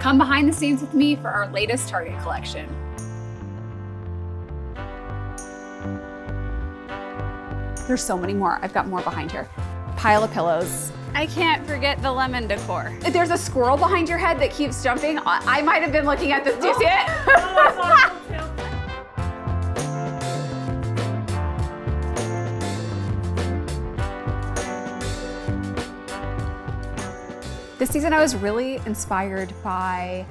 Come behind the scenes with me for our latest Target collection. There's so many more. I've got more behind here. Pile of pillows. I can't forget the lemon decor. There's a squirrel behind your head that keeps jumping. I might have been looking at this. Do you see it? This season I was really inspired by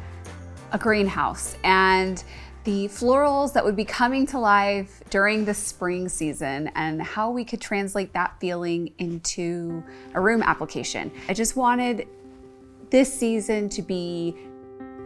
a greenhouse and the florals that would be coming to life during the spring season and how we could translate that feeling into a room application. I just wanted this season to be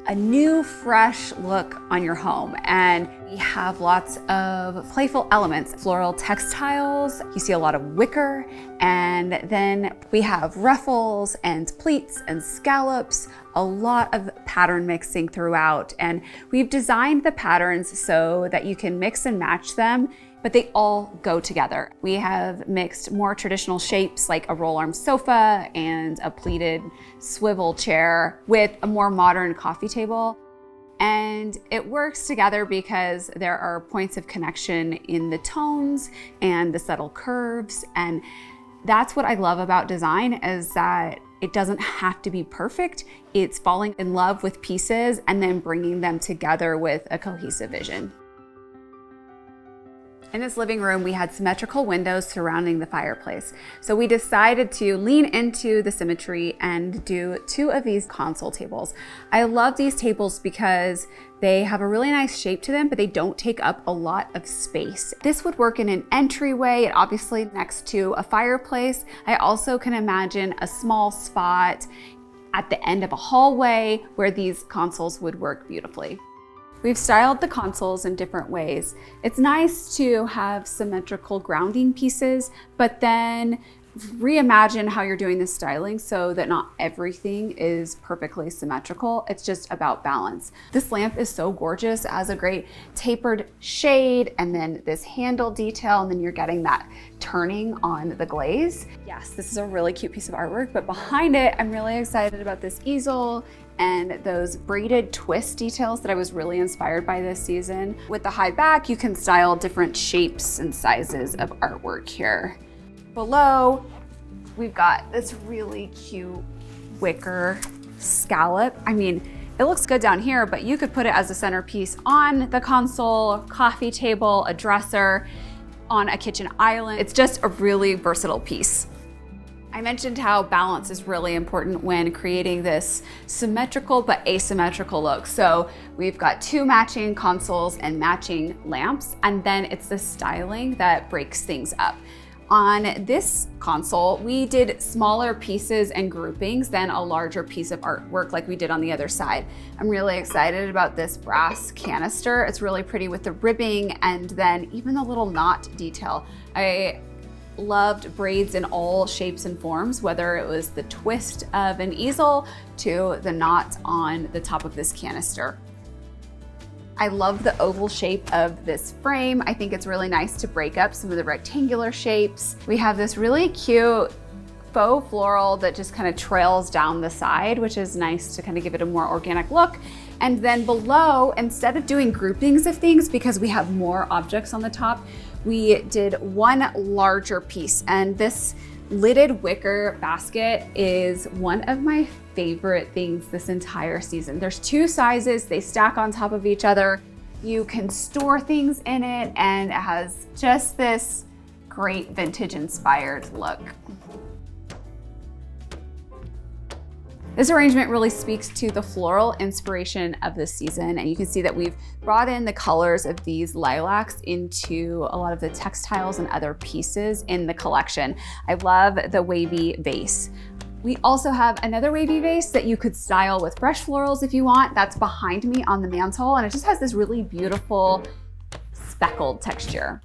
a new, fresh look on your home. And we have lots of playful elements, floral textiles. You see a lot of wicker. And then we have ruffles and pleats and scallops, a lot of pattern mixing throughout. And we've designed the patterns so that you can mix and match them, but they all go together. We have mixed more traditional shapes like a roll arm sofa and a pleated swivel chair with a more modern coffee table. And it works together because there are points of connection in the tones and the subtle curves. And that's what I love about design, is that it doesn't have to be perfect. It's falling in love with pieces and then bringing them together with a cohesive vision. In this living room, we had symmetrical windows surrounding the fireplace. So we decided to lean into the symmetry and do 2 of these console tables. I love these tables because they have a really nice shape to them, but they don't take up a lot of space. This would work in an entryway, obviously next to a fireplace. I also can imagine a small spot at the end of a hallway where these consoles would work beautifully. We've styled the consoles in different ways. It's nice to have symmetrical grounding pieces, but then reimagine how you're doing this styling so that not everything is perfectly symmetrical. It's just about balance. This lamp is so gorgeous. It has a great tapered shade and then this handle detail, and then you're getting that turning on the glaze. Yes, this is a really cute piece of artwork, but behind it, I'm really excited about this easel and those braided twist details that I was really inspired by this season. With the high back, you can style different shapes and sizes of artwork here. Below, we've got this really cute wicker scallop. I mean, it looks good down here, but you could put it as a centerpiece on the console, coffee table, a dresser, on a kitchen island. It's just a really versatile piece. I mentioned how balance is really important when creating this symmetrical but asymmetrical look. So we've got 2 matching consoles and matching lamps, and then it's the styling that breaks things up. On this console, we did smaller pieces and groupings than a larger piece of artwork like we did on the other side. I'm really excited about this brass canister. It's really pretty with the ribbing and then even the little knot detail. I loved braids in all shapes and forms, whether it was the twist of an easel to the knot on the top of this canister. I love the oval shape of this frame. I think it's really nice to break up some of the rectangular shapes. We have this really cute faux floral that just kind of trails down the side, which is nice to kind of give it a more organic look. And then below, instead of doing groupings of things, because we have more objects on the top, we did one larger piece, and this lidded wicker basket is one of my favorite things this entire season. There's 2 sizes, they stack on top of each other. You can store things in it, and it has just this great vintage inspired look. This arrangement really speaks to the floral inspiration of this season, and you can see that we've brought in the colors of these lilacs into a lot of the textiles and other pieces in the collection. I love the wavy vase. We also have another wavy vase that you could style with fresh florals if you want. That's behind me on the mantle, and it just has this really beautiful speckled texture.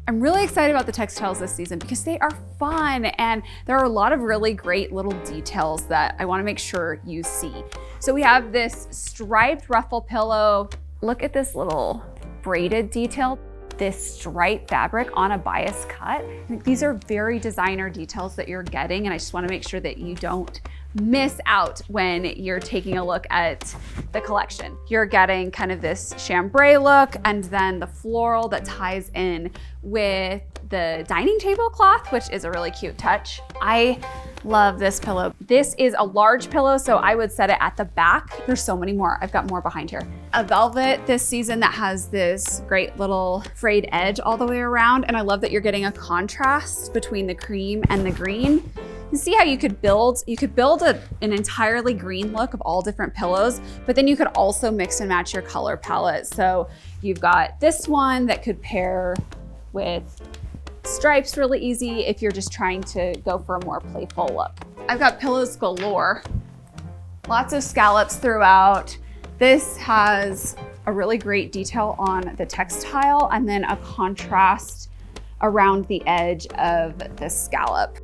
I'm really excited about the textiles this season because they are fun, and there are a lot of really great little details that I want to make sure you see. So we have this striped ruffle pillow. Look at this little braided detail, this striped fabric on a bias cut. These are very designer details that you're getting, and I just want to make sure that you don't miss out when you're taking a look at the collection. You're getting kind of this chambray look and then the floral that ties in with the dining table cloth, which is a really cute touch. I love this pillow. This is a large pillow, so I would set it at the back. There's so many more. I've got more behind here. A velvet this season that has this great little frayed edge all the way around, and I love that you're getting a contrast between the cream and the green. You see how you could build an entirely green look of all different pillows, but then you could also mix and match your color palette. So you've got this one that could pair with stripes really easy if you're just trying to go for a more playful look. I've got pillows galore, lots of scallops throughout. This has a really great detail on the textile and then a contrast around the edge of the scallop.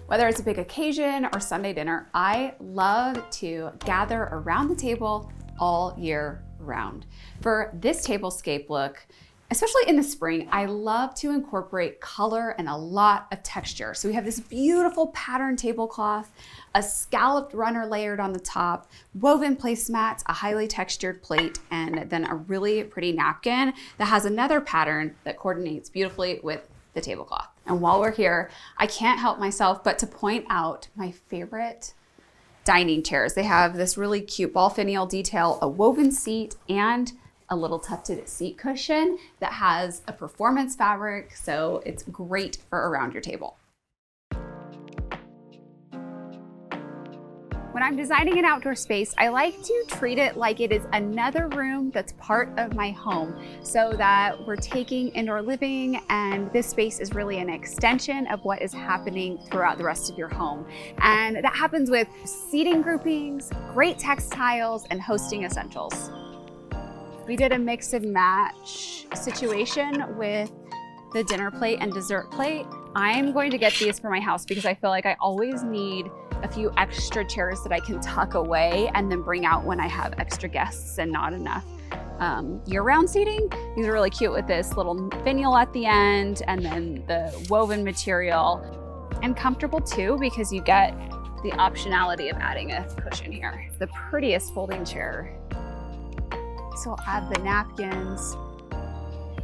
Whether it's a big occasion or Sunday dinner, I love to gather around the table all year round. For this tablescape look, especially in the spring, I love to incorporate color and a lot of texture. So we have this beautiful patterned tablecloth, a scalloped runner layered on the top, woven placemats, a highly textured plate, and then a really pretty napkin that has another pattern that coordinates beautifully with the tablecloth. And while we're here, I can't help myself but to point out my favorite dining chairs. They have this really cute ball finial detail, a woven seat, and a little tufted seat cushion that has a performance fabric, so it's great for around your table. When I'm designing an outdoor space, I like to treat it like it is another room that's part of my home, so that we're taking indoor living and this space is really an extension of what is happening throughout the rest of your home. And that happens with seating groupings, great textiles, and hosting essentials. We did a mix and match situation with the dinner plate and dessert plate. I'm going to get these for my house because I feel like I always need a few extra chairs that I can tuck away and then bring out when I have extra guests and not enough year-round seating. These are really cute with this little finial at the end and then the woven material, and comfortable too because you get the optionality of adding a cushion here. It's the prettiest folding chair. So I'll add the napkins.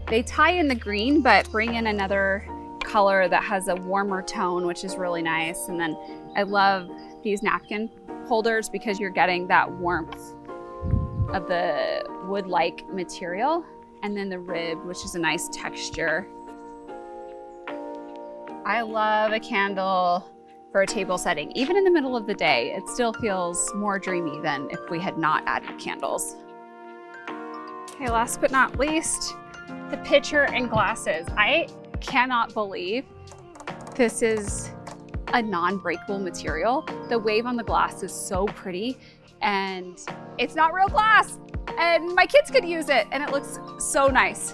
They tie in the green, but bring in another color that has a warmer tone, which is really nice. And then I love these napkin holders because you're getting that warmth of the wood-like material. And then the rib, which is a nice texture. I love a candle for a table setting. Even in the middle of the day, it still feels more dreamy than if we had not added candles. Okay, last but not least, the pitcher and glasses. I cannot believe this is a non-breakable material. The wave on the glass is so pretty and it's not real glass and my kids could use it and it looks so nice.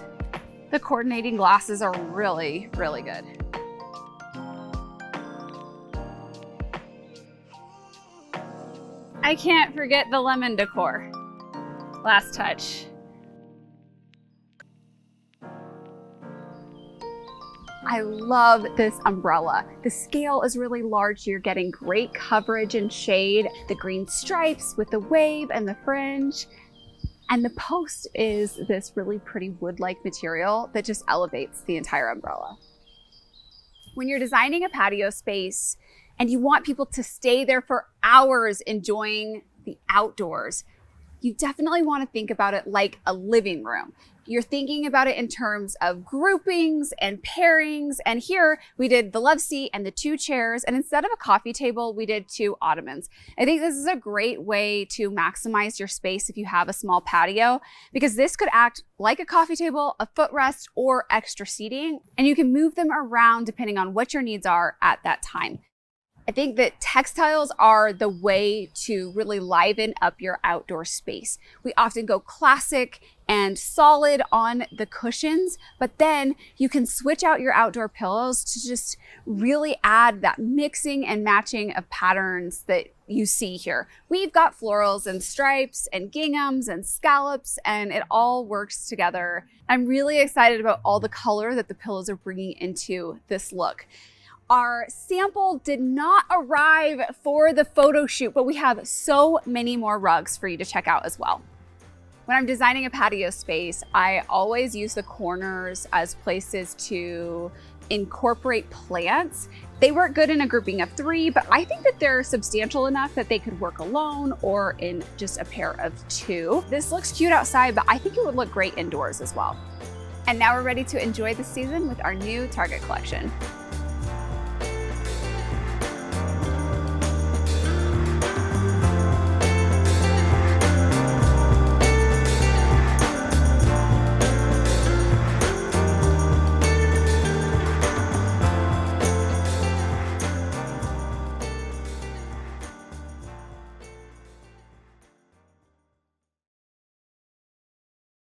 The coordinating glasses are really, really good. I can't forget the lemon decor. Last touch. I love this umbrella. The scale is really large. You're getting great coverage and shade. The green stripes with the wave and the fringe. And the post is this really pretty wood-like material that just elevates the entire umbrella. When you're designing a patio space and you want people to stay there for hours enjoying the outdoors, you definitely want to think about it like a living room. You're thinking about it in terms of groupings and pairings. And here we did the love seat and the 2 chairs. And instead of a coffee table, we did 2 ottomans. I think this is a great way to maximize your space if you have a small patio, because this could act like a coffee table, a footrest, or extra seating. And you can move them around depending on what your needs are at that time. I think that textiles are the way to really liven up your outdoor space. We often go classic and solid on the cushions, but then you can switch out your outdoor pillows to just really add that mixing and matching of patterns that you see here. We've got florals and stripes and ginghams and scallops, and it all works together. I'm really excited about all the color that the pillows are bringing into this look. Our sample did not arrive for the photo shoot, but we have so many more rugs for you to check out as well. When I'm designing a patio space, I always use the corners as places to incorporate plants. They work good in a grouping of 3, but I think that they're substantial enough that they could work alone or in just a pair of 2. This looks cute outside, but I think it would look great indoors as well. And now we're ready to enjoy the season with our new Target collection.